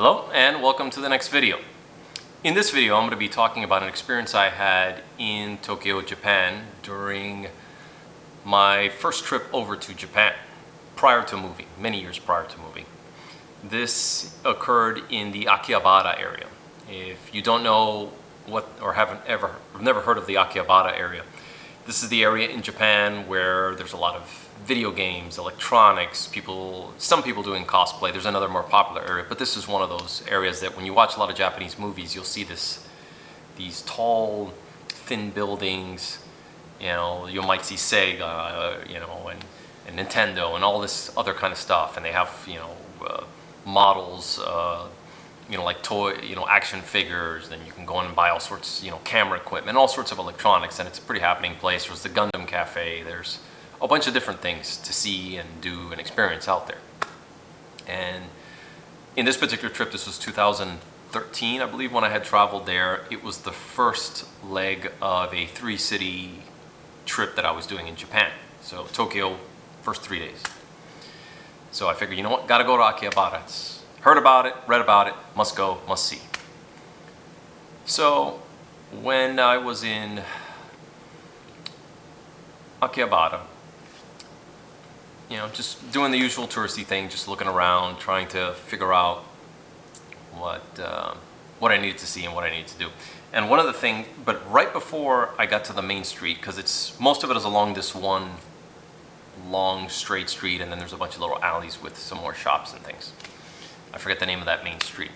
Hello and welcome to the next video. In this video I'm going to be talking about an experience I had in Tokyo, Japan during my first trip over to Japan prior to moving, many years prior to moving. This occurred in the Akihabara area. If you don't know what or never heard of the Akihabara area, this is the area in Japan where there's a lot of video games, electronics, some people doing cosplay. There's another more popular area, but this is one of those areas that when you watch a lot of Japanese movies, you'll see these tall, thin buildings. You know, you might see Sega, and Nintendo and all this other kind of stuff, and they have models, like action figures. Then you can go in and buy all sorts, camera equipment, all sorts of electronics, and it's a pretty happening place. There's the Gundam Cafe. There's a bunch of different things to see and do and experience out there. And in this particular trip, this was 2013, I believe, when I had traveled there. It was the first leg of a 3-city trip that I was doing in Japan. So Tokyo, first 3 days. So I figured, you know what, gotta go to Akihabara. Heard about it, read about it, must go, must see. So when I was in Akihabara, just doing the usual touristy thing, just looking around, trying to figure out what I needed to see and what I needed to do. And one of the things, but right before I got to the main street, because most of it is along this one long straight street, and then there's a bunch of little alleys with some more shops and things. I forget the name of that main street.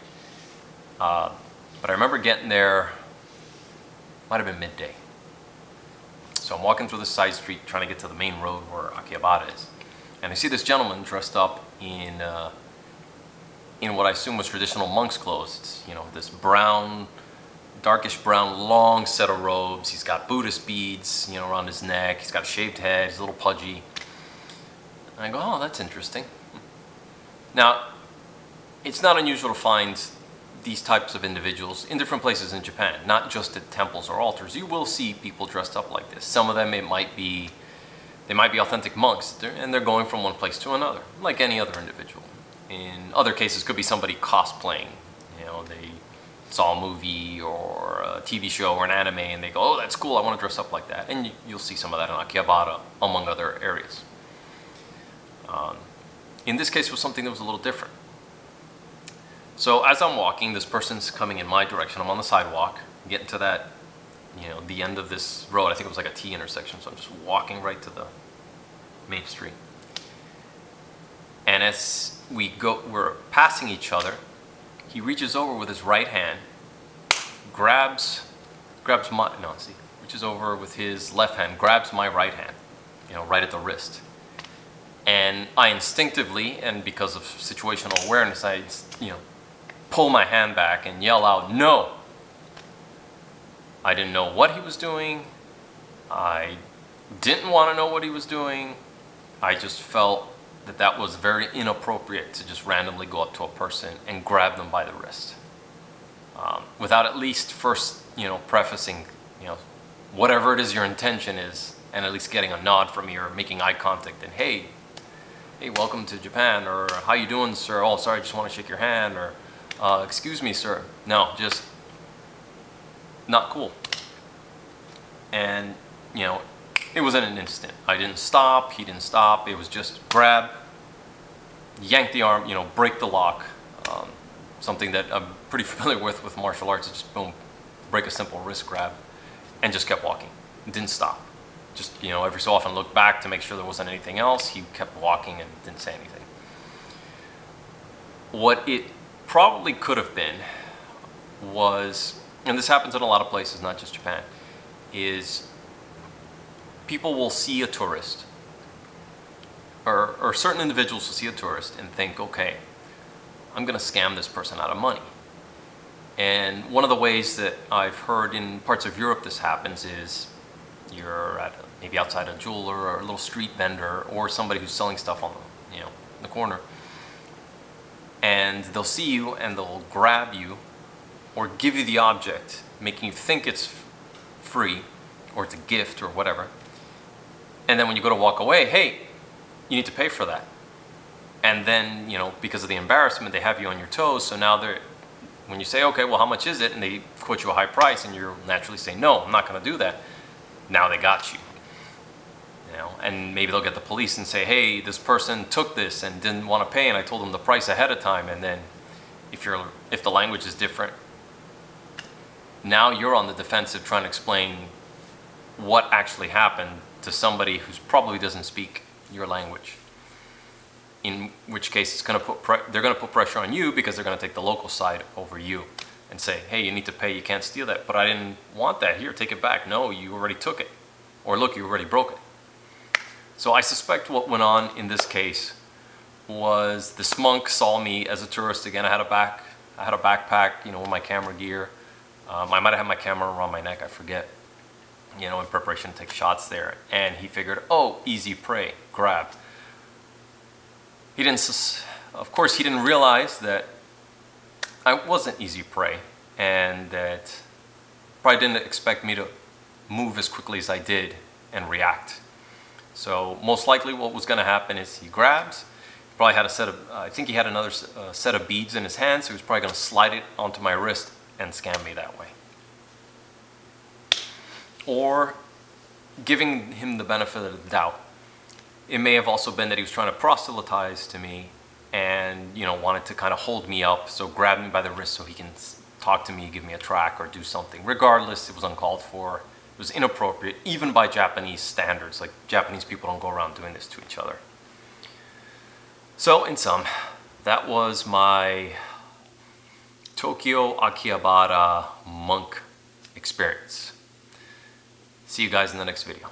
But I remember getting there, might have been midday. So I'm walking through the side street trying to get to the main road where Akihabara is. And I see this gentleman dressed up in what I assume was traditional monk's clothes. It's, this brown, darkish brown, long set of robes. He's got Buddhist beads, around his neck. He's got a shaved head. He's a little pudgy. And I go, oh, that's interesting. Now, it's not unusual to find these types of individuals in different places in Japan, not just at temples or altars. You will see people dressed up like this. Some of them, they might be authentic monks, and they're going from one place to another, like any other individual. In other cases, could be somebody cosplaying. They saw a movie or a TV show or an anime, and they go, oh, that's cool, I want to dress up like that. And you'll see some of that in Akihabara, among other areas. In this case, it was something that was a little different. So as I'm walking, this person's coming in my direction. I'm on the sidewalk, getting to that, the end of this road. I think it was like a T intersection, so I'm just walking right to the main street. And as we're passing each other, he reaches over with his right hand, reaches over with his left hand, grabs my right hand, right at the wrist. And I instinctively, and because of situational awareness, I, pull my hand back and yell out, no! I didn't know what he was doing. I didn't want to know what he was doing. I just felt that was very inappropriate to just randomly go up to a person and grab them by the wrist. Without at least first, prefacing, whatever it is your intention is, and at least getting a nod from me or making eye contact and, hey, welcome to Japan, or how you doing, sir? Oh, sorry, I just want to shake your hand, or excuse me, sir. No, just not cool. And, it was in an instant. I didn't stop, he didn't stop. It was just grab, yank the arm, break the lock. Something that I'm pretty familiar with martial arts. It's just boom, break a simple wrist grab, and just kept walking. It didn't stop. Just, every so often looked back to make sure there wasn't anything else. He kept walking and didn't say anything. What it probably could have been was, and this happens in a lot of places, not just Japan, is people will see a tourist, or certain individuals will see a tourist and think, okay, I'm going to scam this person out of money. And one of the ways that I've heard in parts of Europe this happens is you're at maybe outside a jeweler or a little street vendor or somebody who's selling stuff on the corner, and they'll see you and they'll grab you or give you the object, making you think it's free or it's a gift or whatever. And then when you go to walk away, hey, you need to pay for that. And then, you know, because of the embarrassment, they have you on your toes. So now when you say, okay, well, how much is it? And they quote you a high price, and you're naturally saying, no, I'm not going to do that. Now they got you. You know, and maybe they'll get the police and say, hey, this person took this and didn't want to pay, and I told them the price ahead of time. And then if the language is different, now you're on the defensive trying to explain what actually happened to somebody who probably doesn't speak your language. In which case, they're going to put pressure on you because they're going to take the local side over you and say, hey, you need to pay, you can't steal that. But I didn't want that. Here, take it back. No, you already took it. Or look, you already broke it. So I suspect what went on in this case was this monk saw me as a tourist. Again, I had a backpack, you know, with my camera gear. I might have had my camera around my neck, I forget, you know, in preparation to take shots there. And he figured, oh, easy prey, grabbed. Of course, he didn't realize that I wasn't easy prey, and that probably didn't expect me to move as quickly as I did and react. So most likely what was going to happen is he grabs, he probably had I think he had another set of beads in his hand, so he was probably going to slide it onto my wrist and scam me that way. Or giving him the benefit of the doubt, it may have also been that he was trying to proselytize to me and, you know, wanted to kind of hold me up, so grab me by the wrist so he can talk to me, give me a track or do something. Regardless, it was uncalled for. It was inappropriate, even by Japanese standards. Like, Japanese people don't go around doing this to each other. So, in sum, that was my Tokyo Akihabara monk experience. See you guys in the next video.